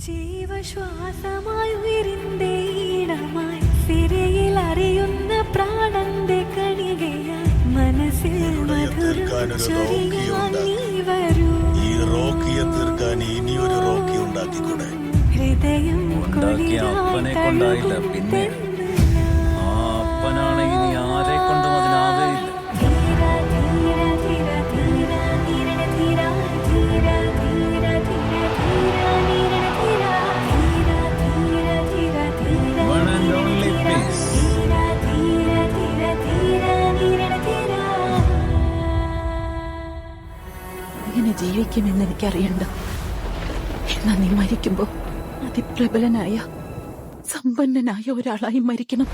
ജീവശ്വാസമായി ഉയരിന്റെ ഈണമായി സിരയിൽ അറിയുന്ന പ്രാണന്റെ കണികയായി മനസ്സിൽ മധുരം ചൊരിയാൻ നീ വരൂ. ഈ റോക്കിയെ തീർക്കാൻ ഇനിയൊരു റോക്കി ഉണ്ടാക്കിക്കൂടെ? ഹൃദയം ഉണ്ടാക്കിയ അപ്പനെ കൊണ്ടായില്ല, പിന്നെ ആ അപ്പനാണെങ്കിൽ നീ ആരെ കൊണ്ടും അതിനാകയില്ല. One and only peace. ഇങ്ങനെ ജീവിക്കുമെന്ന് എനിക്കറിയണ്ട. എന്നാ നീ മരിക്കുമ്പോ അതിപ്രബലനായ സമ്പന്നനായ ഒരാളായി മരിക്കണം.